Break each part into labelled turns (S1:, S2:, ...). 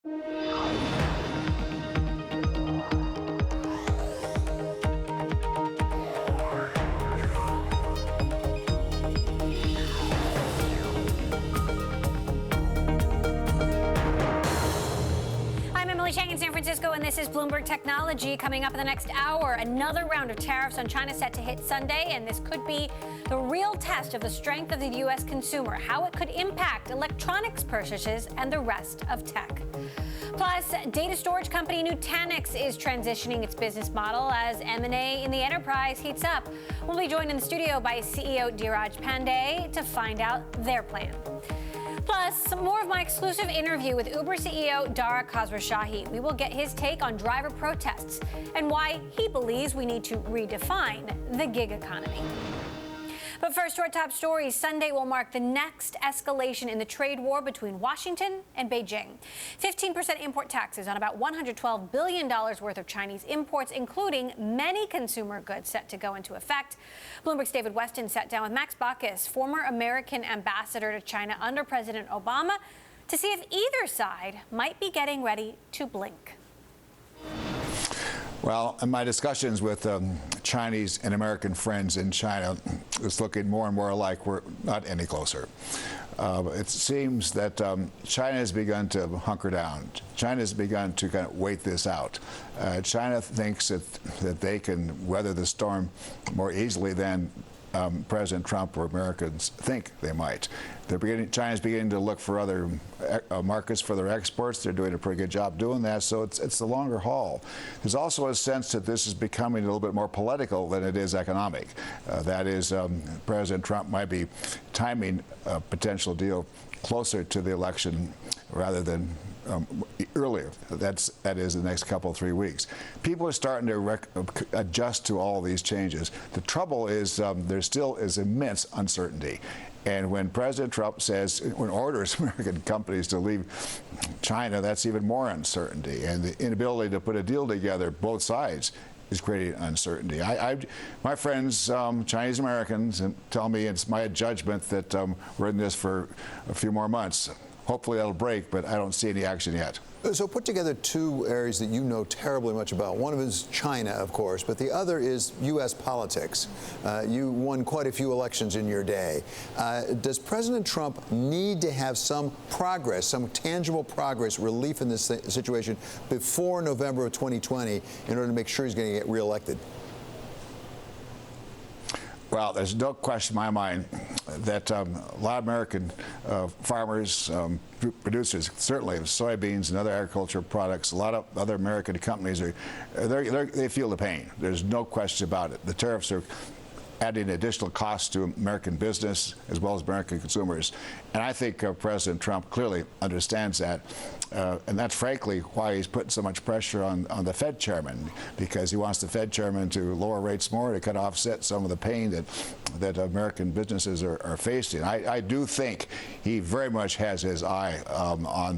S1: In San Francisco, and this is Bloomberg Technology. Coming up in the next hour, another round of tariffs on China set to hit Sunday, and this could be the real test of the strength of the U.S. consumer, how it could impact electronics purchases and the rest of tech. Plus, data storage company Nutanix is transitioning its business model as M&A in the enterprise heats up. We'll be joined in the studio by CEO Dheeraj Pandey to find out their plan. Plus, more of my exclusive interview with Uber CEO Dara Khosrowshahi. We will get his take on driver protests and why he believes we need to redefine the gig economy. But first, to our top stories. Sunday will mark the next escalation in the trade war between Washington and Beijing. 15% import taxes on about $112 billion worth of Chinese imports, including many consumer goods set to go into effect. Bloomberg's David Weston sat down with Max Baucus, former American ambassador to China under President Obama, to see if either side might be getting ready to blink.
S2: Well, in my discussions with Chinese and American friends in China, it's looking more and more like we're not any closer. It seems that China has begun to hunker down. China has begun to kind of wait this out. China thinks that they can weather the storm more easily than President Trump or Americans think they might. China's beginning to look for other markets for their exports. They're doing a pretty good job doing that, so it's the longer haul. There's also a sense that this is becoming a little bit more political than it is economic. That is, President Trump might be timing a potential deal closer to the election rather than earlier. That is the next couple, 3 weeks. People are starting to adjust to all these changes. The trouble is there still is immense uncertainty. And when President Trump orders American companies to leave China, that's even more uncertainty. And the inability to put a deal together, both sides, is creating uncertainty. My friends, Chinese Americans, tell me it's my judgment that we're in this for a few more months. Hopefully that'll break, but I don't see any action yet.
S3: So put together two areas that you know terribly much about. One of them is China, of course, but the other is U.S. politics. You won quite a few elections in your day. Does President Trump need to have some progress, some tangible progress, relief in this situation before November of 2020 in order to make sure he's going to get reelected?
S2: Well, there's no question in my mind that a lot of American farmers, producers, certainly of soybeans and other agricultural products, a lot of other American companies, they feel the pain. There's no question about it. The tariffs are adding additional costs to American business as well as American consumers. And I think President Trump clearly understands that. And that's frankly why he's putting so much pressure on the Fed chairman, because he wants the Fed chairman to lower rates more to kind of offset some of the pain that American businesses are facing. I do think he very much has his eye on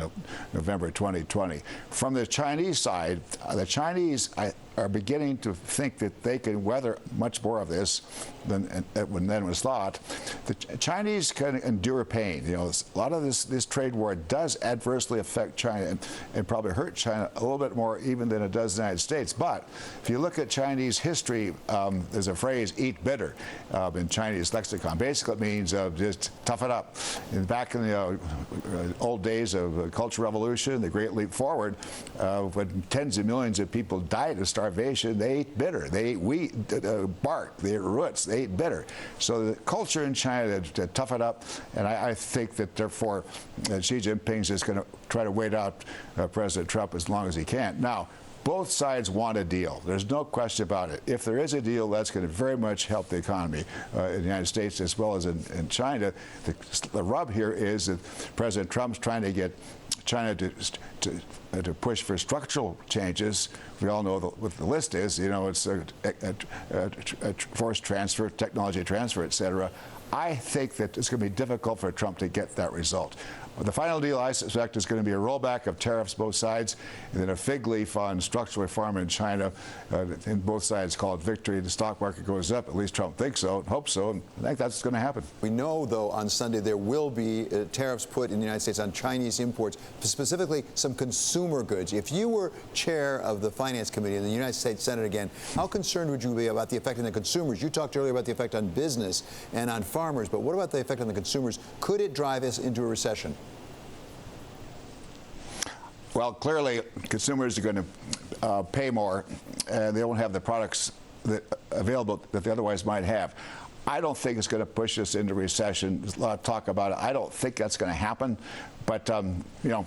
S2: November 2020. From the Chinese side, the Chinese are beginning to think that they can weather much more of this than was thought. The Chinese can endure pain. You know, a lot of this trade war does adversely affect China and probably hurt China a little bit more even than it does the United States. But if you look at Chinese history, there's a phrase, eat bitter, in Chinese lexicon. Basically it means just tough it up. And back in the old days of the Cultural Revolution, the Great Leap Forward, when tens of millions of people died of starvation, they ate bitter. They ate wheat, bark, they ate roots, they ate bitter. So the culture in China to tough it up, and I think that therefore Xi Jinping's just going to try to wait out President Trump as long as he can. Now, both sides want a deal. There's no question about it. If there is a deal, that's going to very much help the economy in the United States as well as in China. The rub here is that President Trump's trying to get China to push for structural changes. We all know what the list is. You know, it's a forced transfer, technology transfer, et cetera. I think that it's going to be difficult for Trump to get that result. The final deal, I suspect, is going to be a rollback of tariffs both sides, and then a fig leaf on structural reform in China. And both sides call it victory. The stock market goes up. At least Trump thinks so, and hopes so, and I think that's going to happen.
S3: We know, though, on Sunday there will be tariffs put in the United States on Chinese imports, specifically some consumer goods. If you were chair of the Finance Committee in the United States Senate again, how concerned would you be about the effect on the consumers? You talked earlier about the effect on business and on farmers, but what about the effect on the consumers? Could it drive us into a recession?
S2: Well, clearly, consumers are going to pay more, and they won't have the products available that they otherwise might have. I don't think it's going to push us into recession. There's a lot of talk about it. I don't think that's going to happen. But, you know,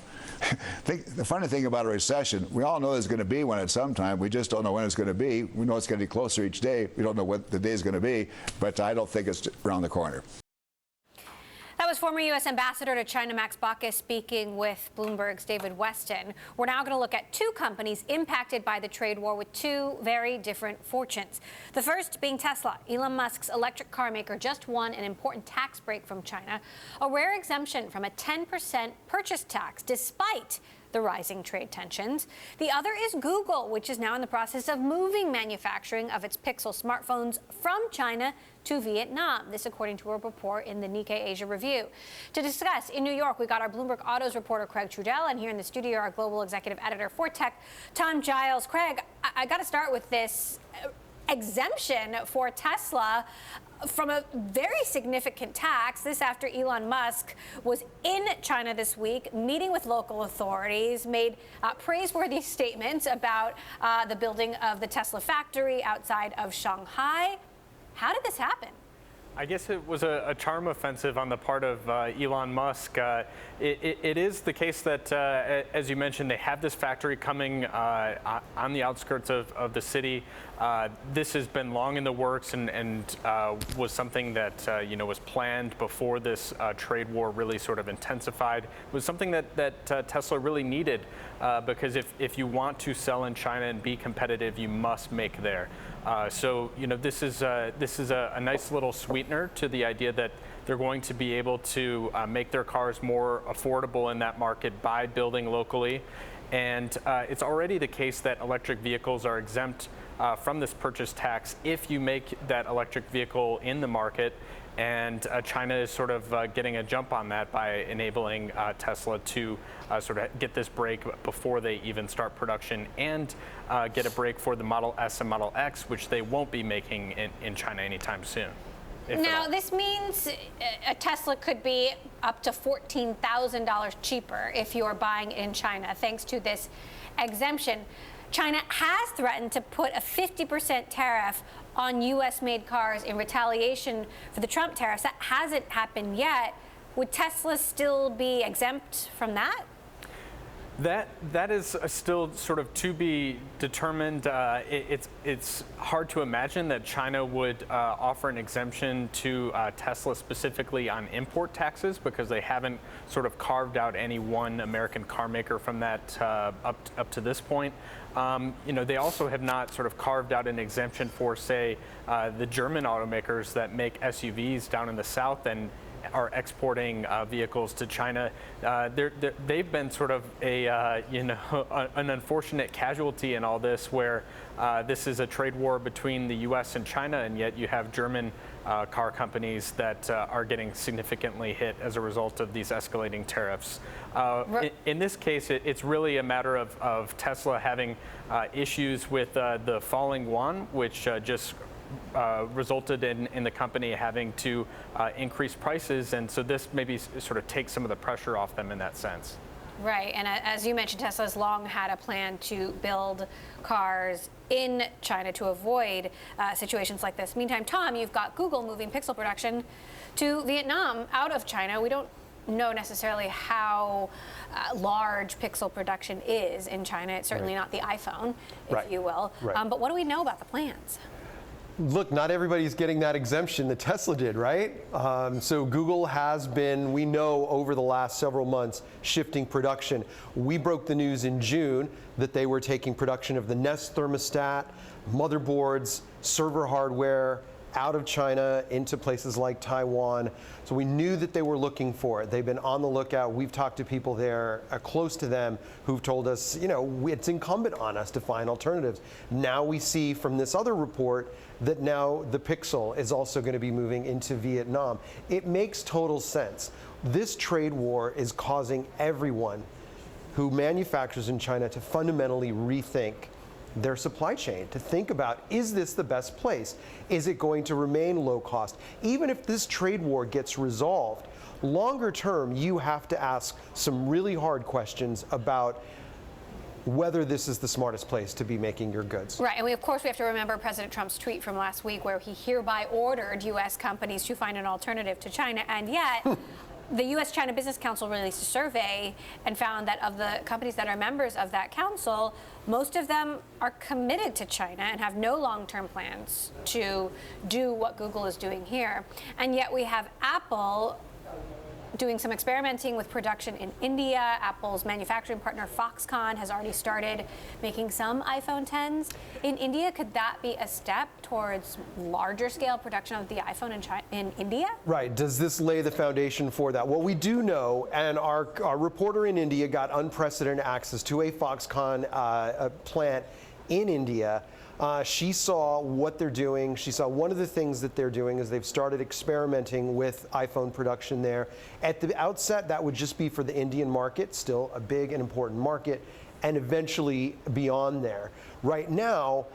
S2: the funny thing about a recession, we all know there's going to be one at some time. We just don't know when it's going to be. We know it's getting closer each day. We don't know what the day is going to be, but I don't think it's around the corner.
S1: That was former U.S. Ambassador to China, Max Baucus, speaking with Bloomberg's David Weston. We're now going to look at two companies impacted by the trade war with two very different fortunes. The first being Tesla. Elon Musk's electric car maker just won an important tax break from China, a rare exemption from a 10% purchase tax, despite the rising trade tensions. The other is Google, which is now in the process of moving manufacturing of its Pixel smartphones from China to Vietnam. This according to a report in the Nikkei Asia Review. To discuss, in New York, we got our Bloomberg Autos reporter Craig Trudell, and here in the studio, our global executive editor for tech, Tom Giles. Craig, I got to start with this exemption for Tesla from a very significant tax. This after Elon Musk was in China this week, meeting with local authorities, made praiseworthy statements about the building of the Tesla factory outside of Shanghai. How did this happen?
S4: I guess it was a charm offensive on the part of Elon Musk. It is the case that, as you mentioned, they have this factory coming on the outskirts of the city. This has been long in the works and was something that was planned before this trade war really sort of intensified. It was something that Tesla really needed because if you want to sell in China and be competitive, you must make there. So this is a nice little sweetener to the idea that they're going to be able to make their cars more affordable in that market by building locally. And it's already the case that electric vehicles are exempt from this purchase tax if you make that electric vehicle in the market. And China is sort of getting a jump on that by enabling Tesla to sort of get this break before they even start production and get a break for the Model S and Model X, which they won't be making in China anytime soon.
S1: Now, this means a Tesla could be up to $14,000 cheaper if you're buying in China, thanks to this exemption. China has threatened to put a 50% tariff on U.S.-made cars in retaliation for the Trump tariffs. That hasn't happened yet. Would Tesla still be exempt from that?
S4: That is still sort of to be determined. It's hard to imagine that China would offer an exemption to Tesla specifically on import taxes because they haven't sort of carved out any one American car maker from that up to this point. They also have not sort of carved out an exemption for, say, the German automakers that make SUVs down in the South and are exporting vehicles to China. They've been sort of an unfortunate casualty in all this, where this is a trade war between the U.S. and China, and yet you have German car companies that are getting significantly hit as a result of these escalating tariffs. In this case, it's really a matter of Tesla having issues with the falling yuan, which just resulted in the company having to increase prices, and so this maybe sort of takes some of the pressure off them in that sense.
S1: Right, and as you mentioned, Tesla's long had a plan to build cars in China to avoid situations like this. Meantime, Tom, you've got Google moving Pixel production to Vietnam out of China. We don't know necessarily how large Pixel production is in China. It's certainly not the iPhone, if you will. But what do we know about the plans?
S5: Look, not everybody's getting that exemption that Tesla did, right? So Google has been, we know, over the last several months, shifting production. We broke the news in June that they were taking production of the Nest thermostat, motherboards, server hardware, out of China into places like Taiwan. So we knew that they were looking for it. They've been on the lookout. We've talked to people there close to them who've told us, it's incumbent on us to find alternatives. Now we see from this other report that now the Pixel is also going to be moving into Vietnam. It makes total sense. This trade war is causing everyone who manufactures in China to fundamentally rethink their supply chain, to think about, is this the best place? Is it going to remain low cost? Even if this trade war gets resolved, longer term, you have to ask some really hard questions about whether this is the smartest place to be making your goods.
S1: Right, and of course we have to remember President Trump's tweet from last week where he hereby ordered U.S. companies to find an alternative to China, and yet the U.S.-China Business Council released a survey and found that of the companies that are members of that council, most of them are committed to China and have no long-term plans to do what Google is doing here. And yet we have Apple doing some experimenting with production in India. Apple's manufacturing partner Foxconn has already started making some iPhone Xs in India. Could that be a step towards larger scale production of the iPhone in India?
S5: Right. Does this lay the foundation for that? Well, we do know, and our reporter in India got unprecedented access to a Foxconn plant in India. She saw what they're doing. She saw one of the things that they're doing is they've started experimenting with iPhone production there. At the outset, that would just be for the Indian market, still a big and important market, and eventually beyond there. Right now,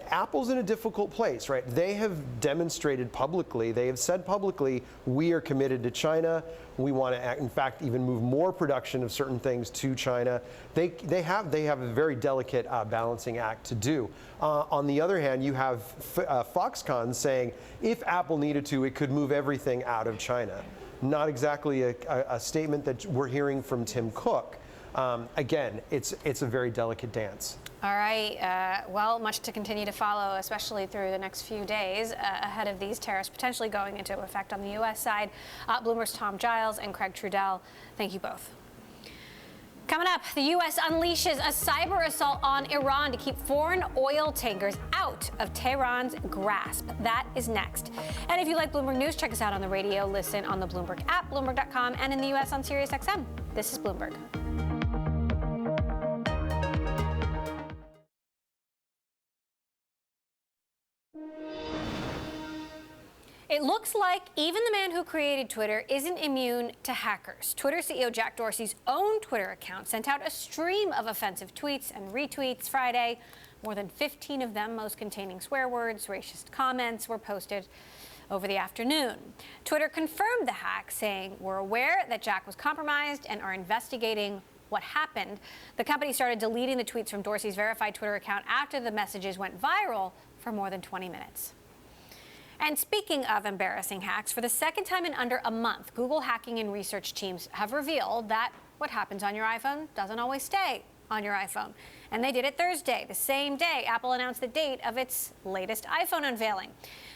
S5: Apple's in a difficult place, right? They have demonstrated publicly, they have said publicly, we are committed to China. We want to, in fact, even move more production of certain things to China. They have a very delicate balancing act to do. On the other hand, you have Foxconn saying if Apple needed to, it could move everything out of China. Not exactly a statement that we're hearing from Tim Cook. Again, it's a very delicate dance.
S1: All right. Well, much to continue to follow, especially through the next few days ahead of these tariffs potentially going into effect on the U.S. side. Bloomberg's Tom Giles and Craig Trudell, thank you both. Coming up, the U.S. unleashes a cyber assault on Iran to keep foreign oil tankers out of Tehran's grasp. That is next. And if you like Bloomberg News, check us out on the radio, listen on the Bloomberg app, Bloomberg.com, and in the U.S. on SiriusXM. This is Bloomberg. It looks like even the man who created Twitter isn't immune to hackers. Twitter CEO Jack Dorsey's own Twitter account sent out a stream of offensive tweets and retweets Friday. More than 15 of them, most containing swear words, racist comments, were posted over the afternoon. Twitter confirmed the hack, saying, "We're aware that Jack was compromised and are investigating what happened." The company started deleting the tweets from Dorsey's verified Twitter account after the messages went viral for more than 20 minutes. And speaking of embarrassing hacks, for the second time in under a month, Google hacking and research teams have revealed that what happens on your iPhone doesn't always stay on your iPhone. And they did it Thursday, the same day Apple announced the date of its latest iPhone unveiling.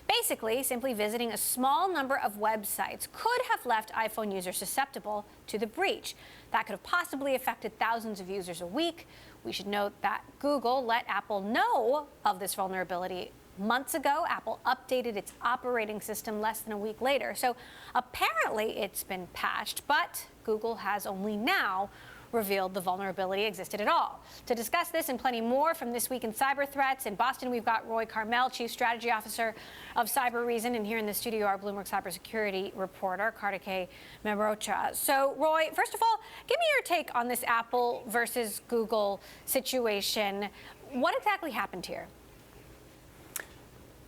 S1: Basically, simply visiting a small number of websites could have left iPhone users susceptible to the breach. That could have possibly affected thousands of users a week. We should note that Google let Apple know of this vulnerability months ago. Apple updated its operating system less than a week later. So apparently it's been patched, but Google has only now revealed the vulnerability existed at all. To discuss this and plenty more from This Week in Cyber Threats, in Boston, we've got Roy Carmel, Chief Strategy Officer of Cyber Reason, and here in the studio, our Bloomberg cybersecurity reporter, Kartike Mehrotra. So, Roy, first of all, give me your take on this Apple versus Google situation. What exactly happened here?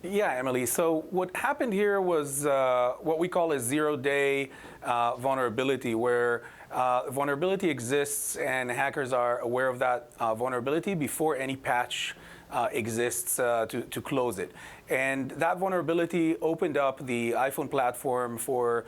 S6: Yeah, Emily. So what happened here was what we call a zero-day vulnerability, where vulnerability exists and hackers are aware of that vulnerability before any patch exists to close it. And that vulnerability opened up the iPhone platform for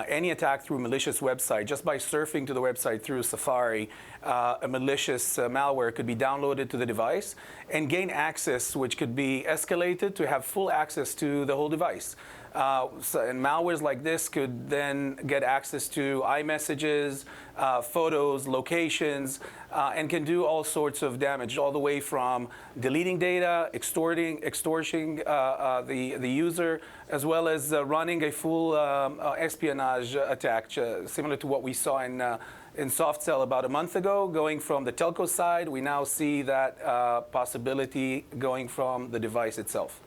S6: any attack through malicious website. Just by surfing to the website through Safari, a malicious malware could be downloaded to the device and gain access, which could be escalated to have full access to the whole device. And malwares like this could then get access to iMessages, photos, locations, and can do all sorts of damage, all the way from deleting data, extorting the user, as well as running a full espionage attack, similar to what we saw in SoftCell about a month ago. Going from the telco side, we now see that possibility going from the device itself.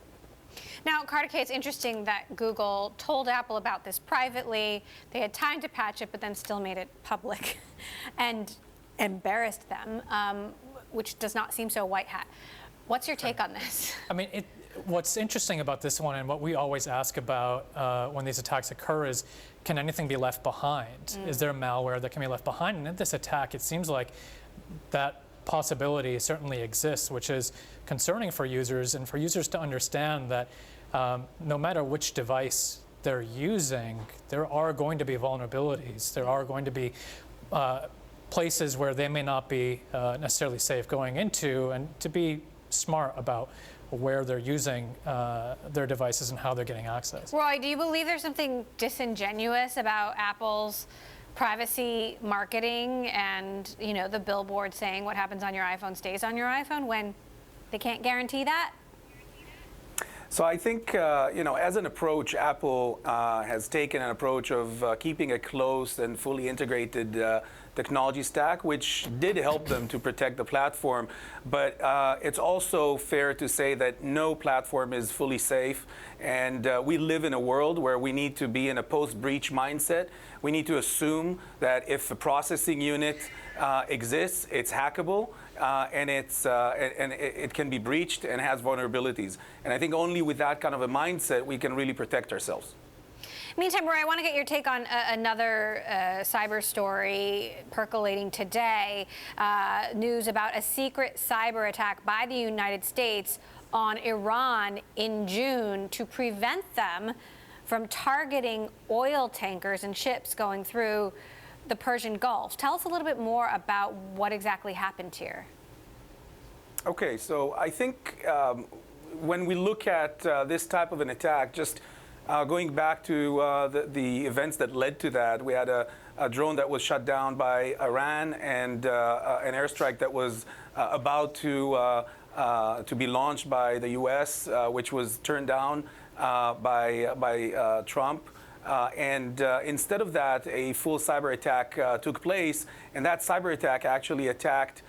S1: Now, Carter K., it's interesting that Google told Apple about this privately. They had time to patch it, but then still made it public and embarrassed them, which does not seem so white hat. What's your take on this?
S7: I mean, what's interesting about this one, and what we always ask about when these attacks occur, is can anything be left behind? Is there malware that can be left behind? And in this attack, it seems like that possibility certainly exists, which is concerning for users, and for users to understand that no matter which device they're using, there are going to be vulnerabilities. There are going to be places where they may not be necessarily safe going into, and to be smart about where they're using their devices and how they're getting access.
S1: Roy, do you believe there's something disingenuous about Apple's privacy marketing and, you know, the billboard saying what happens on your iPhone stays on your iPhone, when they can't guarantee that?
S6: So I think, as an approach, Apple has taken an approach of keeping a close and fully integrated technology stack, which did help them to protect the platform. But it's also fair to say that no platform is fully safe. And we live in a world where we need to be in a post-breach mindset. We need to assume that if a processing unit exists, it's hackable. And it can be breached and has vulnerabilities. And I think only with that kind of a mindset we can really protect ourselves.
S1: Meantime, Roy, I want to get your take on another cyber story percolating today. News about a secret cyber attack by the United States on Iran in June to prevent them from targeting oil tankers and ships going through the Persian Gulf. Tell us a little bit more about what exactly happened here.
S6: Okay, so I think when we look at this type of an attack, just going back to the events that led to that, we had a drone that was shut down by Iran, and an airstrike that was about to be launched by the U.S., which was turned down by Trump. And instead of that, a full cyber attack took place, and that cyber attack actually attacked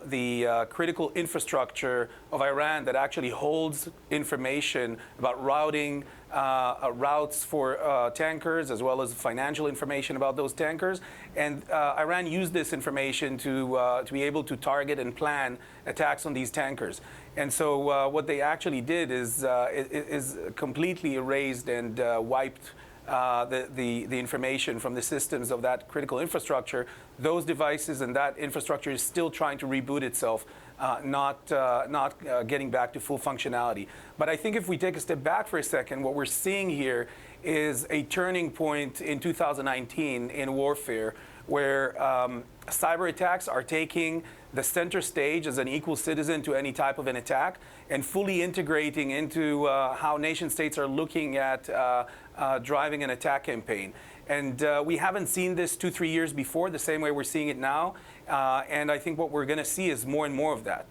S6: the critical infrastructure of Iran that actually holds information about routing, routes for tankers, as well as financial information about those tankers. And Iran used this information to be able to target and plan attacks on these tankers. And so what they actually did is completely erased and wiped the information from the systems of that critical infrastructure. Those devices and that infrastructure is still trying to reboot itself, not getting back to full functionality. But I think if we take a step back for a second, what we're seeing here is a turning point in 2019 in warfare, where cyber attacks are taking the center stage as an equal citizen to any type of an attack, and fully integrating into how nation states are looking at driving an attack campaign. And we haven't seen this 2-3 years before the same way we're seeing it now. And I think what we're going to see is more and more of that.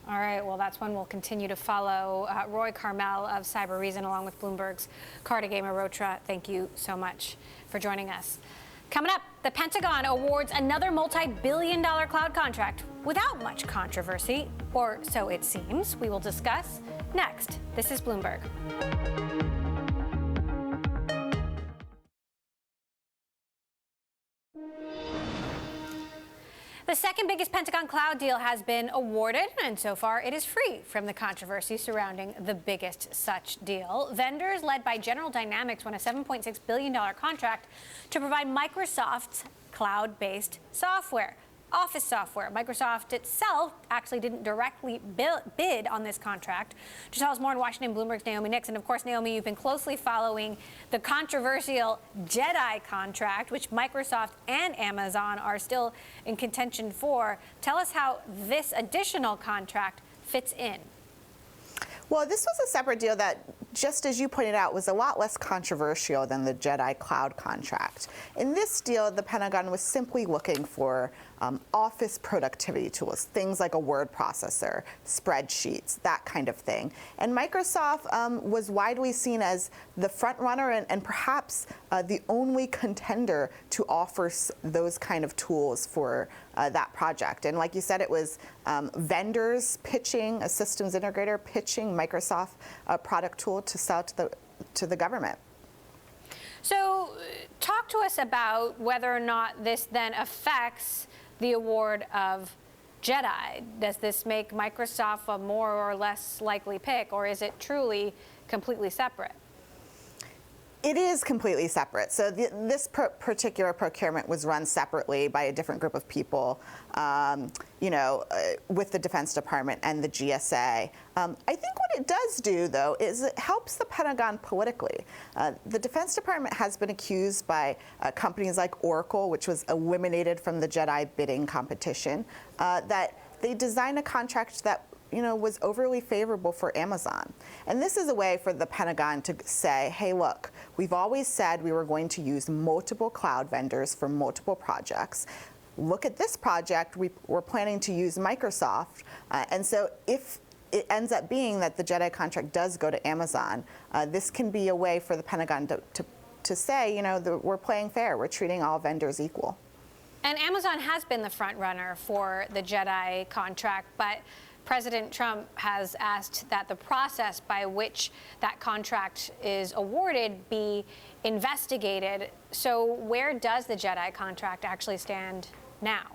S1: All right, well, that's one we'll continue to follow. Roy Carmel of Cyber Reason, along with Bloomberg's Carter Gamer-Rotra, thank you so much for joining us. Coming up, the Pentagon awards another multi-billion-dollar cloud contract without much controversy, or so it seems. We will discuss next. This is Bloomberg. The second biggest Pentagon cloud deal has been awarded, and so far it is free from the controversy surrounding the biggest such deal. Vendors led by General Dynamics won a $7.6 billion contract to provide Microsoft's cloud-based software. Office software. Microsoft itself actually didn't directly bid on this contract. To tell us more in Washington, Bloomberg's Naomi Nix. And of course, Naomi, you've been closely following the controversial JEDI contract, which Microsoft and Amazon are still in contention for. Tell us how this additional contract fits in.
S8: Well, this was a separate deal that, just as you pointed out, was a lot less controversial than the Jedi Cloud contract. In this deal, the Pentagon was simply looking for office productivity tools, things like a word processor, spreadsheets, that kind of thing. And Microsoft was widely seen as the front runner and perhaps the only contender to offer those kind of tools for that project. And like you said, it was vendors pitching, a systems integrator pitching Microsoft product tool to sell to the government.
S1: So talk to us about whether or not this then affects the award of Jedi. Does this make Microsoft a more or less likely pick, or is it truly completely separate?
S8: It is completely separate. So this particular procurement was run separately by a different group of people, with the Defense Department and the GSA. I think what it does do, though, is it helps the Pentagon politically. The Defense Department has been accused by companies like Oracle, which was eliminated from the Jedi bidding competition, that they designed a contract that was overly favorable for Amazon. And this is a way for the Pentagon to say, hey, look, we've always said we were going to use multiple cloud vendors for multiple projects. Look at this project, we're planning to use Microsoft. And so if it ends up being that the Jedi contract does go to Amazon, this can be a way for the Pentagon to say, we're playing fair, we're treating all vendors equal.
S1: And Amazon has been the front runner for the Jedi contract, but President Trump has asked that the process by which that contract is awarded be investigated. So where does the Jedi contract actually stand now?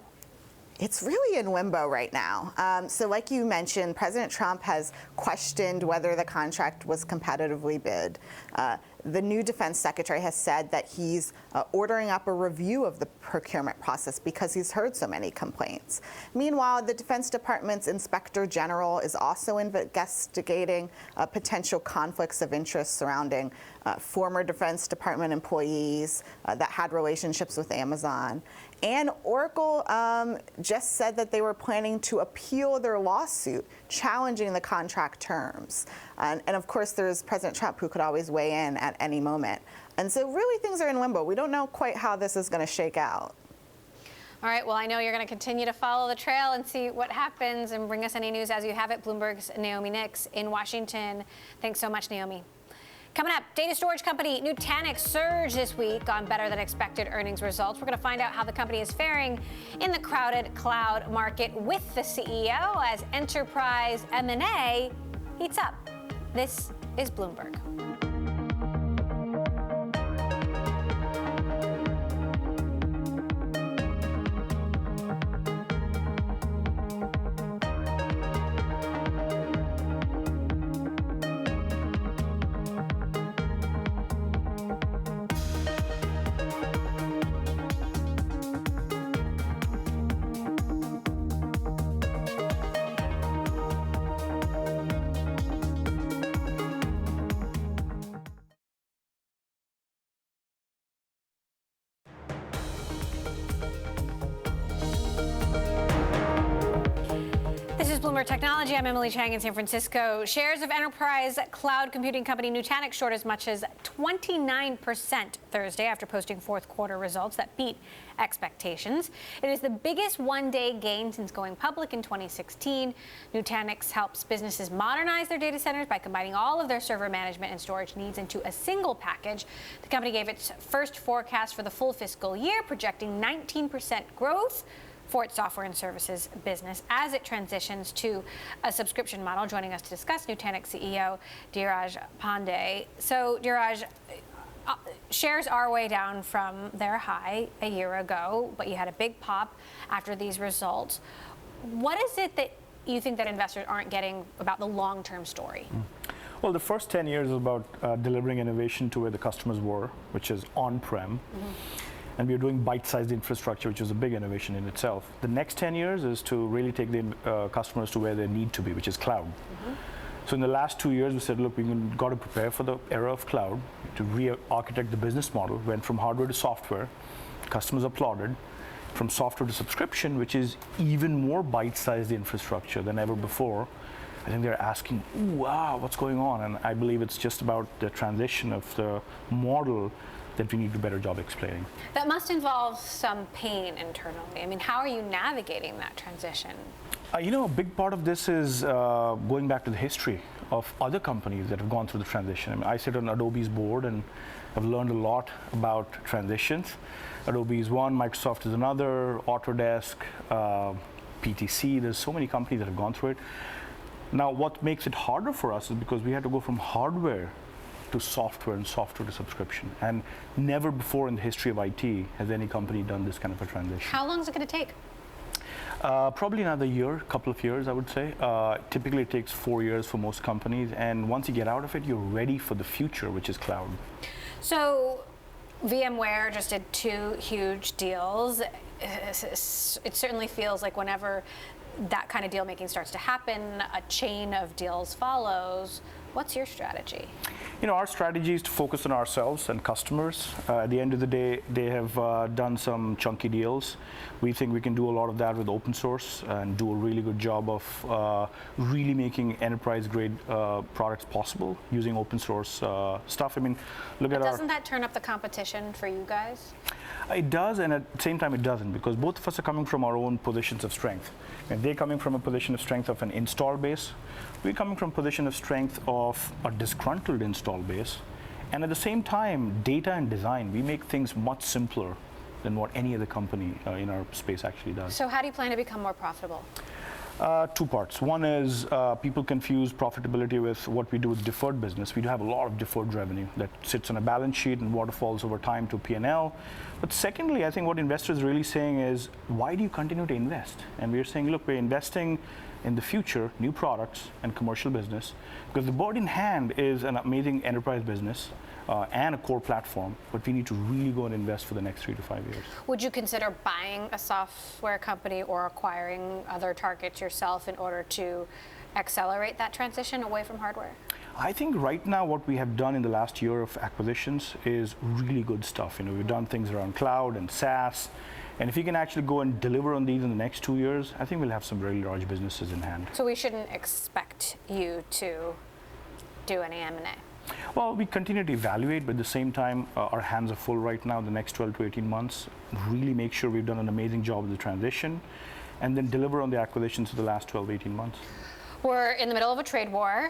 S8: It's really in limbo right now. So like you mentioned, President Trump has questioned whether the contract was competitively bid. The new defense secretary has said that he's ordering up a review of the procurement process because he's heard so many complaints. Meanwhile, the Defense Department's Inspector General is also investigating potential conflicts of interest surrounding former Defense Department employees that had relationships with Amazon. And Oracle just said that they were planning to appeal their lawsuit challenging the contract terms. And of course, there's President Trump, who could always weigh in at any moment. And so really things are in limbo. We don't know quite how this is going to shake out.
S1: All right, well, I know you're going to continue to follow the trail and see what happens and bring us any news as you have it. Bloomberg's Naomi Nix in Washington. Thanks so much, Naomi. Coming up, data storage company Nutanix surged this week on better than expected earnings results. We're going to find out how the company is faring in the crowded cloud market with the CEO as enterprise M&A heats up. This is Bloomberg. Bloomberg Technology. I'm Emily Chang in San Francisco. Shares of enterprise cloud computing company Nutanix soared as much as 29% Thursday after posting fourth quarter results that beat expectations. It is the biggest one-day gain since going public in 2016. Nutanix helps businesses modernize their data centers by combining all of their server management and storage needs into a single package. The company gave its first forecast for the full fiscal year, projecting 19% growth for its software and services business as it transitions to a subscription model. Joining us to discuss, Nutanix CEO Dheeraj Pandey. So, Dheeraj, shares are way down from their high a year ago, but you had a big pop after these results. What is it that you think that investors aren't getting about the long-term story?
S9: Well, the first 10 years is about delivering innovation to where the customers were, which is on-prem. And we are doing bite-sized infrastructure, which is a big innovation in itself. The next 10 years is to really take the customers to where they need to be, which is cloud. So in the last 2 years, we said, look, we've got to prepare for the era of cloud, to re-architect the business model, went from hardware to software. Customers applauded. From software to subscription, which is even more bite-sized infrastructure than ever before. I think they're asking, "Ooh, wow, what's going on?" And I believe it's just about the transition of the model that we need to do a better job explaining.
S1: That must involve some pain internally. I mean, how are you navigating that transition?
S9: A big part of this is going back to the history of other companies that have gone through the transition. I mean, I sit on Adobe's board and have learned a lot about transitions. Adobe is one, Microsoft is another, Autodesk, PTC. There's so many companies that have gone through it. Now, what makes it harder for us is because we had to go from hardware to software and software to subscription. And never before in the history of IT has any company done this kind of a transition.
S1: How long is it going to take?
S9: Probably another year, couple of years, I would say. Typically, it takes 4 years for most companies. And once you get out of it, you're ready for the future, which is cloud.
S1: So VMware just did 2 huge deals. It certainly feels like whenever that kind of deal making starts to happen, a chain of deals follows. What's your strategy?
S9: Our strategy is to focus on ourselves and customers. At the end of the day, they have done some chunky deals. We think we can do a lot of that with open source and do a really good job of really making enterprise-grade products possible using open source stuff. I mean, look at
S1: doesn't that turn up the competition for you guys?
S9: It does, and at the same time it doesn't, because both of us are coming from our own positions of strength. And they're coming from a position of strength of an install base. We're coming from a position of strength of a disgruntled install base. And at the same time, data and design, we make things much simpler than what any other company in our space actually does.
S1: So how do you plan to become more profitable?
S9: 2 parts. One is people confuse profitability with what we do with deferred business. We do have a lot of deferred revenue that sits on a balance sheet and waterfalls over time to P&L. But secondly, I think what investors are really saying is, why do you continue to invest? And we're saying, look, we're investing in the future, new products and commercial business, because the bird in hand is an amazing enterprise business and a core platform, but we need to really go and invest for the next 3 to 5 years.
S1: Would you consider buying a software company or acquiring other targets yourself in order to accelerate that transition away from hardware?
S9: I think right now what we have done in the last year of acquisitions is really good stuff. We've done things around cloud and SaaS, and if we can actually go and deliver on these in the next 2 years, I think we'll have some really large businesses in hand.
S1: So we shouldn't expect you to do any M&A?
S9: Well, we continue to evaluate, but at the same time, our hands are full right now, the next 12 to 18 months. Really make sure we've done an amazing job of the transition, and then deliver on the acquisitions of the last 12, 18 months.
S1: We're in the middle of a trade war.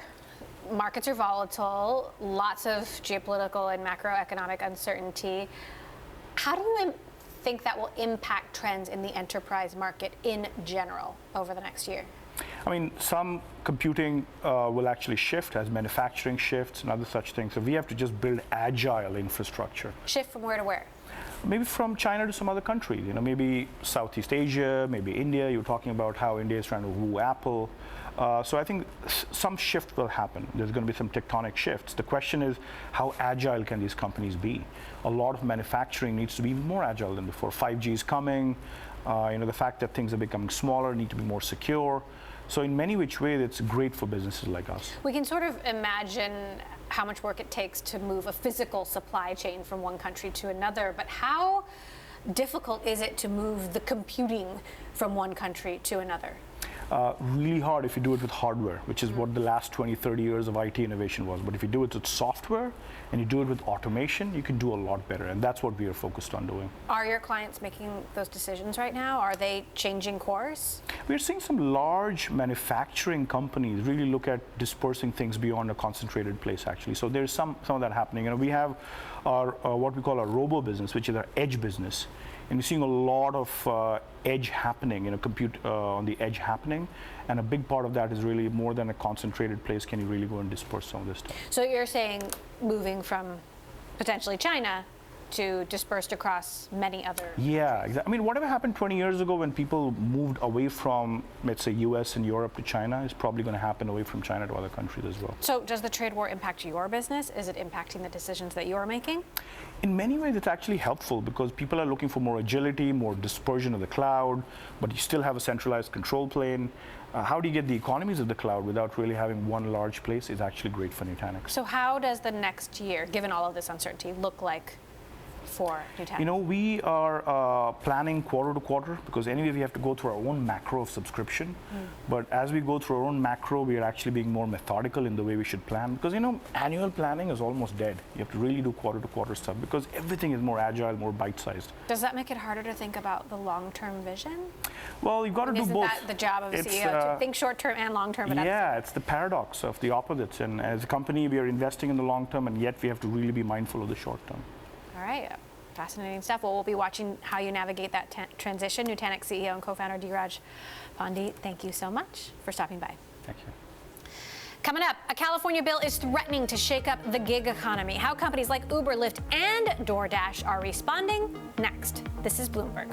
S1: Markets are volatile, lots of geopolitical and macroeconomic uncertainty. How do you think that will impact trends in the enterprise market in general over the next year?
S9: I mean, some computing will actually shift as manufacturing shifts and other such things. So we have to just build agile infrastructure.
S1: Shift from where to where?
S9: Maybe from China to some other countries, maybe Southeast Asia, maybe India. You're talking about how India is trying to woo Apple. So I think some shift will happen. There's going to be some tectonic shifts. The question is, how agile can these companies be? A lot of manufacturing needs to be even more agile than before. 5G is coming. The fact that things are becoming smaller, need to be more secure. So in many which ways, it's great for businesses like us.
S1: We can sort of imagine how much work it takes to move a physical supply chain from one country to another, but how difficult is it to move the computing from one country to another?
S9: Really hard if you do it with hardware, which is what the last 20, 30 years of IT innovation was. But if you do it with software and you do it with automation, you can do a lot better. And that's what we are focused on doing.
S1: Are your clients making those decisions right now? Are they changing course?
S9: We're seeing some large manufacturing companies really look at dispersing things beyond a concentrated place, actually. So there's some of that happening. We have our what we call our robo business, which is our edge business. And you're seeing a lot of edge happening, compute on the edge happening. And a big part of that is really more than a concentrated place. Can you really go and disperse some of this stuff?
S1: So you're saying moving from potentially China to dispersed across many other countries.
S9: Yeah, exactly. I mean, whatever happened 20 years ago when people moved away from, let's say, US and Europe to China is probably going to happen away from China to other countries as well.
S1: So does the trade war impact your business? Is it impacting the decisions that you're making?
S9: In many ways, it's actually helpful because people are looking for more agility, more dispersion of the cloud, but you still have a centralized control plane. How do you get the economies of the cloud without really having one large place is actually great for Nutanix.
S1: So how does the next year, given all of this uncertainty, look like for Nutanix?
S9: You know, we are planning quarter to quarter because anyway we have to go through our own macro of subscription. But as we go through our own macro, we are actually being more methodical in the way we should plan because, you know, annual planning is almost dead. You have to really do quarter to quarter stuff because everything is more agile, more bite-sized.
S1: Does that make it harder to think about the long-term vision?
S9: Well, you've got to do
S1: Isn't
S9: both.
S1: that the job of a CEO, to think short-term and long-term?
S9: Yeah, it's the paradox of the opposites. And as a company, we are investing in the long term, and yet we have to really be mindful of the short term.
S1: All right. Fascinating stuff. Well, we'll be watching how you navigate that transition. Nutanix CEO and co-founder Dheeraj Pandey, thank you so much for stopping by.
S9: Thank you.
S1: Coming up, a California bill is threatening to shake up the gig economy. How companies like Uber, Lyft, and DoorDash are responding next. This is Bloomberg.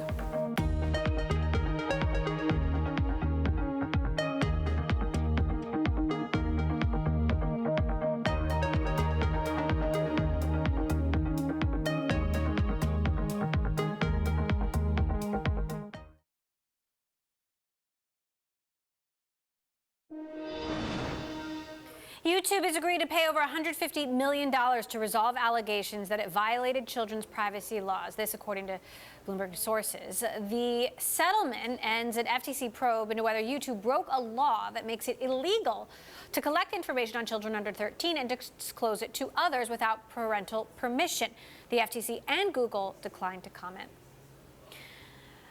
S1: YouTube has agreed to pay over $150 million to resolve allegations that it violated children's privacy laws. This, according to Bloomberg sources. The settlement ends an FTC probe into whether YouTube broke a law that makes it illegal to collect information on children under 13 and disclose it to others without parental permission. The FTC and Google declined to comment.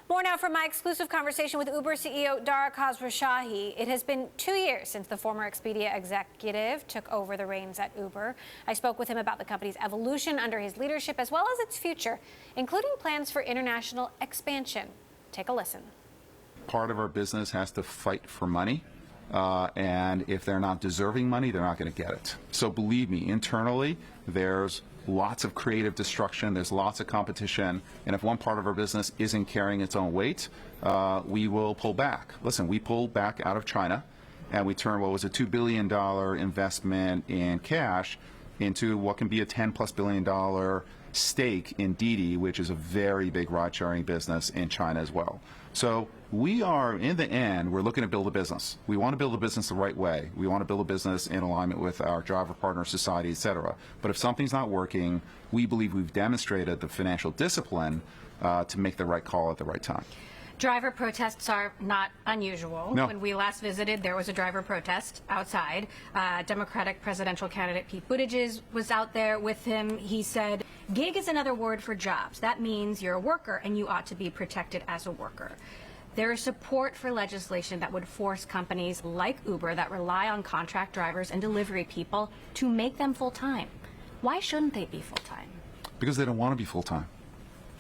S1: More now from my exclusive conversation with Uber CEO Dara Khosrowshahi. It has been 2 years since the former Expedia executive took over the reins at Uber. I spoke with him about the company's evolution under his leadership as well as its future, including plans for international expansion. Take a listen.
S10: Part of our business has to fight for money. And if they're not deserving money, they're not going to get it. So believe me, internally, there's lots of creative destruction, there's lots of competition, and if one part of our business isn't carrying its own weight, we will pull back. Listen, we pulled back out of China, and we turned what was a $2 billion investment in cash into what can be a $10+ billion stake in Didi, which is a very big ride-sharing business in China as well. So we are, in the end, we're looking to build a business. We want to build a business the right way. We want to build a business in alignment with our driver partner society, et cetera. But if something's not working, we believe we've demonstrated the financial discipline to make the right call at the right time.
S1: Driver protests are not unusual.
S10: No.
S1: When we last visited, there was a driver protest outside. Democratic presidential candidate Pete Buttigieg was out there with him. He said, gig is another word for jobs. That means you're a worker and you ought to be protected as a worker. There is support for legislation that would force companies like Uber that rely on contract drivers and delivery people to make them full-time. Why shouldn't they be full-time?
S10: Because they don't want to be full-time.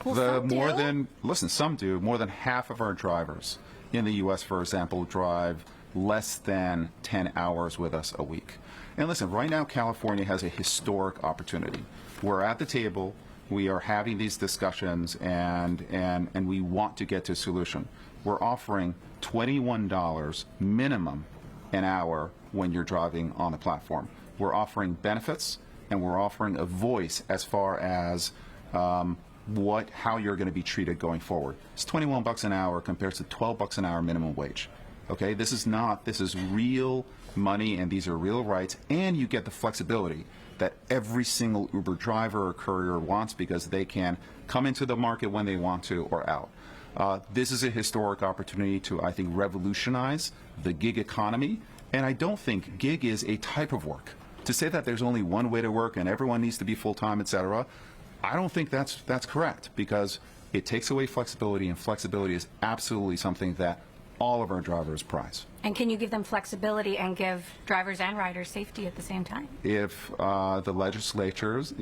S1: Well, some do.
S10: Listen, some do. More than half of our drivers in the U.S., for example, drive less than 10 hours with us a week. And listen, right now, California has a historic opportunity. We're at the table. We are having these discussions, and we want to get to a solution. We're offering $21 minimum an hour when you're driving on the platform. We're offering benefits, and we're offering a voice as far as how you're going to be treated going forward. It's $21 an hour compared to $12 an hour minimum wage. Okay, this is real money, and these are real rights, and you get the flexibility that every single Uber driver or courier wants because they can come into the market when they want to or out. This is a historic opportunity to, I think, revolutionize the gig economy, and I don't think gig is a type of work. To say that there's only one way to work and everyone needs to be full-time, et cetera, I don't think that's correct, because it takes away flexibility, and flexibility is absolutely something that all of our drivers prize.
S1: And can you give them flexibility and give drivers and riders safety at the same time?
S10: If the legislatures,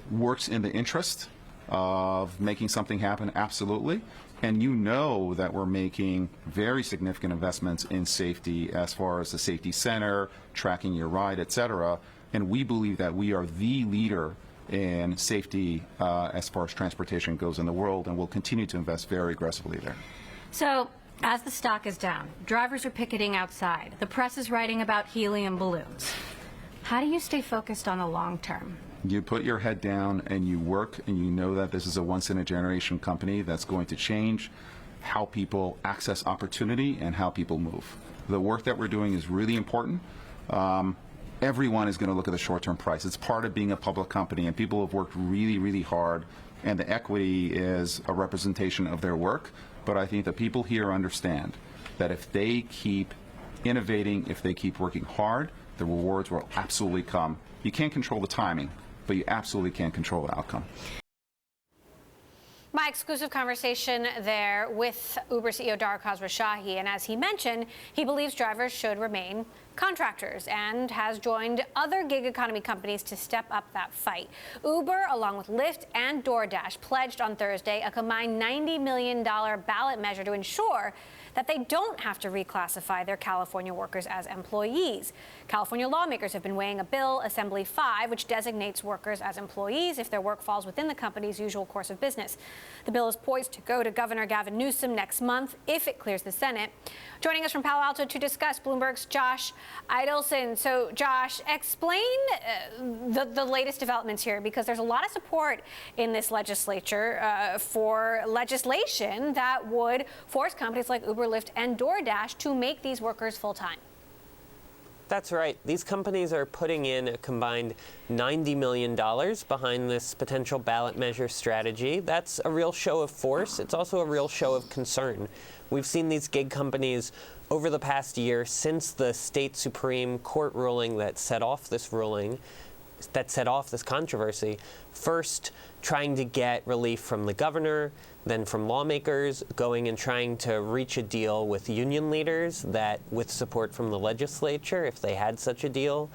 S10: works in the interest of making something happen, absolutely. And you know that we're making very significant investments in safety as far as the safety center, tracking your ride, et cetera. And we believe that we are the leader in safety as far as transportation goes in the world, and we'll continue to invest very aggressively there.
S1: So, as the stock is down, drivers are picketing outside. The press is writing about helium balloons. How do you stay focused on the long term?
S10: You put your head down and you work, and you know that this is a once-in-a-generation company that's going to change how people access opportunity and how people move. The work that we're doing is really important. everyone is going to look at the short-term price. It's part of being a public company, and people have worked really, really hard, and the equity is a representation of their work. But I think the people here understand that if they keep innovating, if they keep working hard, the rewards will absolutely come. You can't control the timing, but you absolutely can control the outcome.
S1: My exclusive conversation there with Uber CEO Dara Khosrowshahi, and as he mentioned, he believes drivers should remain contractors and has joined other gig economy companies to step up that fight. Uber, along with Lyft and DoorDash, pledged on Thursday a combined $90 million ballot measure to ensure that they don't have to reclassify their California workers as employees. California lawmakers have been weighing a bill, Assembly 5, which designates workers as employees if their work falls within the company's usual course of business. The bill is poised to go to Governor Gavin Newsom next month if it clears the Senate. Joining us from Palo Alto to discuss, Bloomberg's Josh Idelson. So, Josh, explain the latest developments here, because there's a lot of support in this legislature for legislation that would force companies like Uber, Lyft, and DoorDash to make these workers full-time.
S11: That's right. These companies are putting in a combined $90 million behind this potential ballot measure strategy. That's a real show of force. It's also a real show of concern. We've seen these gig companies over the past year, since the state Supreme Court ruling that set off this controversy, first trying to get relief from the governor, then from lawmakers, going and trying to reach a deal with union leaders that, with support from the legislature, if they had such a deal,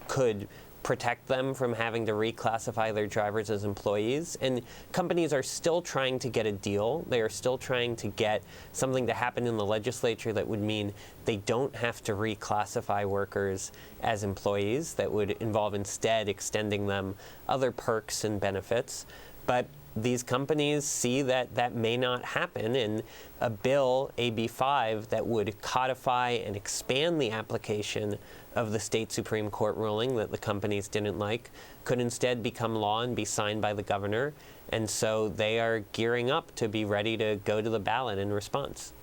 S11: could protect them from having to reclassify their drivers as employees. And companies are still trying to get a deal. They are still trying to get something to happen in the legislature that would mean they don't have to reclassify workers as employees. That would involve instead extending them other perks and benefits. But these companies see that that may not happen, and a bill, AB 5, that would codify and expand the application of the state Supreme Court ruling that the companies didn't like could instead become law and be signed by the governor. And so they are gearing up to be ready to go to the ballot in response.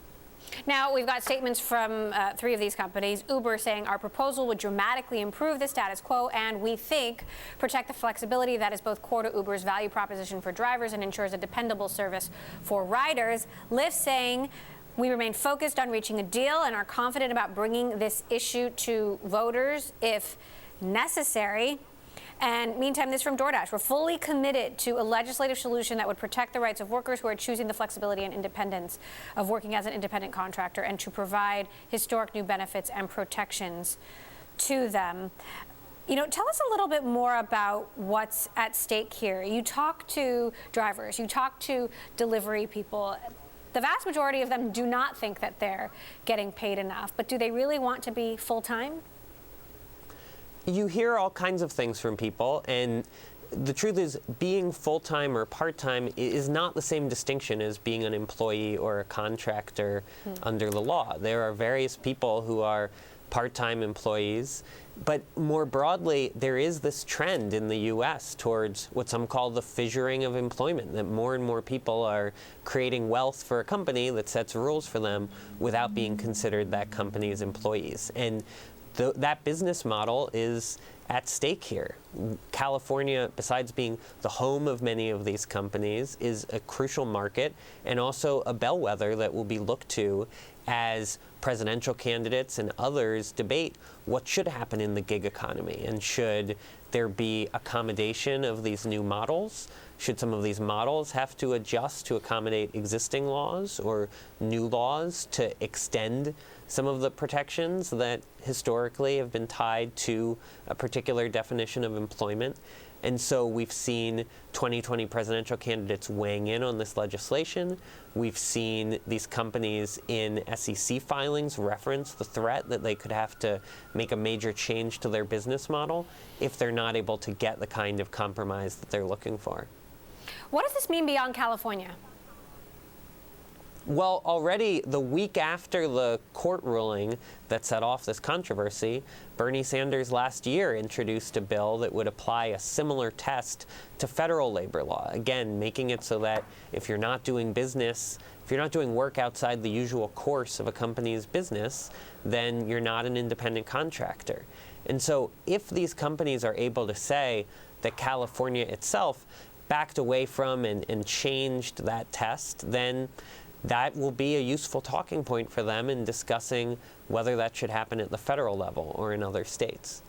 S1: Now, we've got statements from three of these companies. Uber saying our proposal would dramatically improve the status quo and, we think, protect the flexibility that is both core to Uber's value proposition for drivers and ensures a dependable service for riders. Lyft saying we remain focused on reaching a deal and are confident about bringing this issue to voters if necessary. And meantime, this from DoorDash. We're fully committed to a legislative solution that would protect the rights of workers who are choosing the flexibility and independence of working as an independent contractor, and to provide historic new benefits and protections to them. You know, tell us a little bit more about what's at stake here. You talk to drivers, you talk to delivery people. The vast majority of them do not think that they're getting paid enough, but do they really want to be full-time?
S11: You hear all kinds of things from people, and the truth is being full-time or part-time is not the same distinction as being an employee or a contractor under the law. There are various people who are part-time employees, but more broadly, there is this trend in the U.S. towards what some call the fissuring of employment, that more and more people are creating wealth for a company that sets rules for them without being considered that company's employees. And that business model is at stake here. California, besides being the home of many of these companies, is a crucial market and also a bellwether that will be looked to as presidential candidates and others debate what should happen in the gig economy, and should there be accommodation of these new models? Should some of these models have to adjust to accommodate existing laws or new laws to extend some of the protections that historically have been tied to a particular definition of employment? And so we've seen 2020 presidential candidates weighing in on this legislation. We've seen these companies in SEC filings reference the threat that they could have to make a major change to their business model if they're not able to get the kind of compromise that they're looking for.
S1: What does this mean beyond California?
S11: Well, already the week after the court ruling that set off this controversy, Bernie Sanders last year introduced a bill that would apply a similar test to federal labor law, again, making it so that if you're not doing business, if you're not doing work outside the usual course of a company's business, then you're not an independent contractor. And so if these companies are able to say that California itself backed away from and changed that test, then that will be a useful talking point for them in discussing whether that should happen at the federal level or in other states.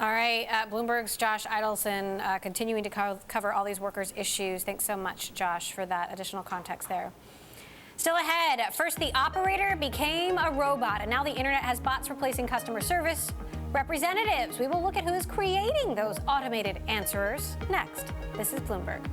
S1: All right, Bloomberg's Josh Idelson continuing to cover all these workers' issues. Thanks so much, Josh, for that additional context there. Still ahead, first the operator became a robot, and now the internet has bots replacing customer service representatives. We will look at who's creating those automated answerers next. This is Bloomberg.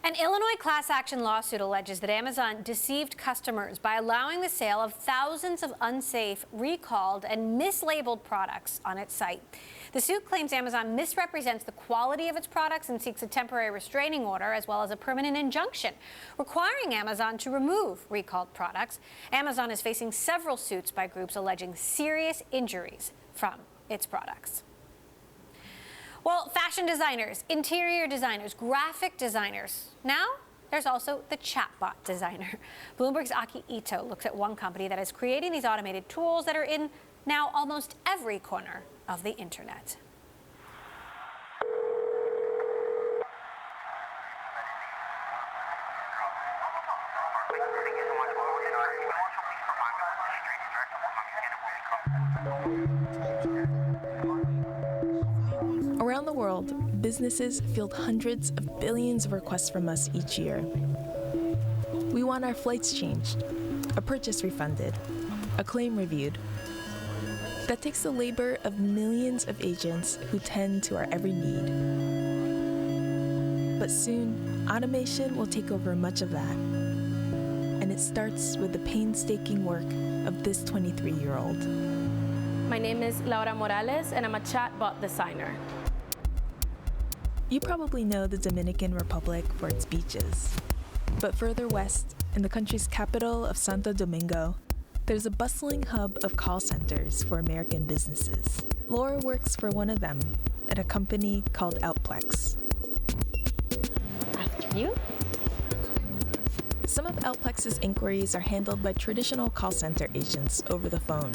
S1: An Illinois class action lawsuit alleges that Amazon deceived customers by allowing the sale of thousands of unsafe, recalled, and mislabeled products on its site. The suit claims Amazon misrepresents the quality of its products and seeks a temporary restraining order as well as a permanent injunction requiring Amazon to remove recalled products. Amazon is facing several suits by groups alleging serious injuries from its products. Well, fashion designers, interior designers, graphic designers. Now, there's also the chatbot designer. Bloomberg's Aki Ito looks at one company that is creating these automated tools that are in now almost every corner of the internet.
S12: Around the world, businesses field hundreds of billions of requests from us each year. We want our flights changed, a purchase refunded, a claim reviewed. That takes the labor of millions of agents who tend to our every need. But soon, automation will take over much of that. And it starts with the painstaking work of this 23-year-old.
S13: My name is Laura Morales, and I'm a chatbot designer.
S12: You probably know the Dominican Republic for its beaches. But further west, in the country's capital of Santo Domingo, there's a bustling hub of call centers for American businesses. Laura works for one of them at a company called Outplex.
S13: After you?
S12: Some of Outplex's inquiries are handled by traditional call center agents over the phone.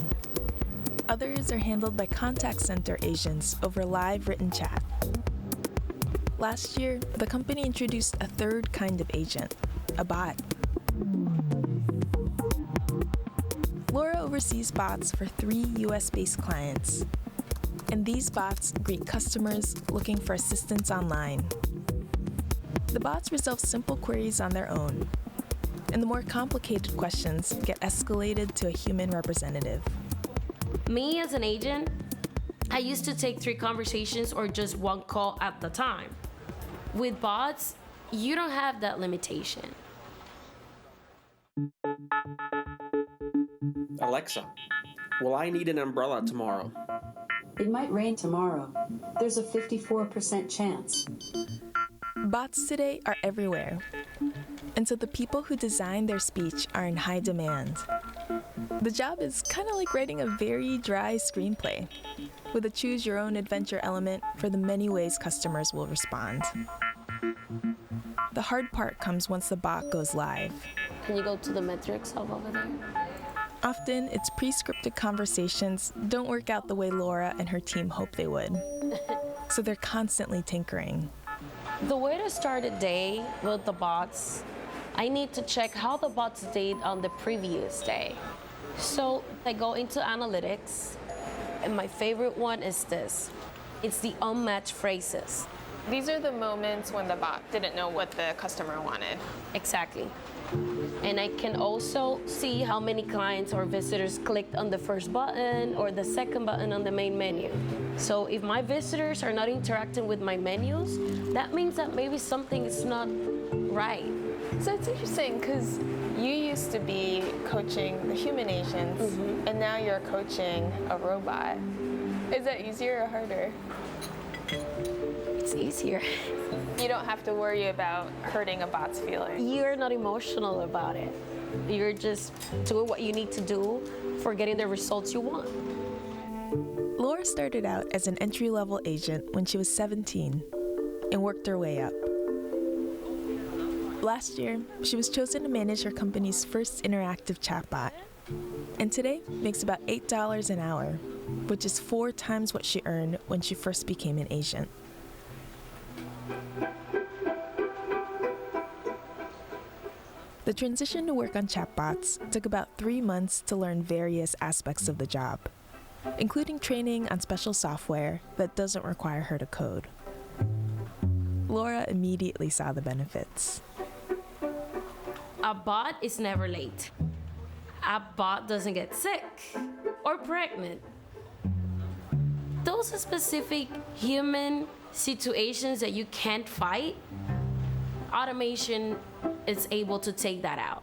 S12: Others are handled by contact center agents over live written chat. Last year, the company introduced a third kind of agent, a bot. Laura oversees bots for 3 US-based clients. And these bots greet customers looking for assistance online. The bots resolve simple queries on their own, and the more complicated questions get escalated to a human representative.
S13: Me as an agent, I used to take 3 conversations or just 1 call at the time. With bots, you don't have that limitation.
S14: Alexa, will I need an umbrella tomorrow?
S15: It might rain tomorrow. There's a 54% chance.
S12: Bots today are everywhere, and so the people who design their speech are in high demand. The job is kind of like writing a very dry screenplay, with a choose-your-own-adventure element for the many ways customers will respond. The hard part comes once the bot goes live.
S13: Can you go to the metrics hub over there?
S12: Often, its pre-scripted conversations don't work out the way Laura and her team hope they would, so they're constantly tinkering.
S13: The way to start a day with the bots, I need to check how the bots did on the previous day. So I go into analytics, and my favorite one is this. It's the unmatched phrases.
S16: These are the moments when the bot didn't know what the customer wanted.
S13: Exactly. And I can also see how many clients or visitors clicked on the first button or the second button on the main menu. So if my visitors are not interacting with my menus, that means that maybe something is not right.
S16: So it's interesting because you used to be coaching the human agents, and now you're coaching a robot. Is that easier or harder?
S13: It's easier.
S16: You don't have to worry about hurting a bot's feelings.
S13: You're not emotional about it. You're just doing what you need to do for getting the results you want.
S12: Laura started out as an entry-level agent when she was 17 and worked her way up. Last year, she was chosen to manage her company's first interactive chatbot. And today makes about $8 an hour, which is 4 times what she earned when she first became an agent. The transition to work on chatbots took about 3 months to learn various aspects of the job, including training on special software that doesn't require her to code. Laura immediately saw the benefits.
S13: A bot is never late. A bot doesn't get sick or pregnant. Those are specific human situations that you can't fight. Automation is able to take that out.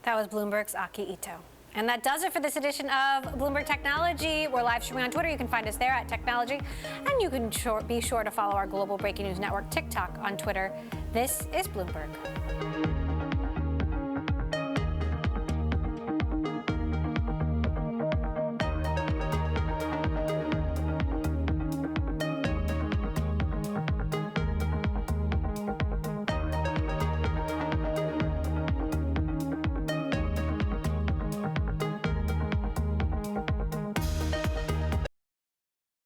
S1: That was Bloomberg's Aki Ito. And that does it for this edition of Bloomberg Technology. We're live streaming on Twitter. You can find us there at Technology. And you can be sure to follow our global breaking news network, TikTok, on Twitter. This is Bloomberg.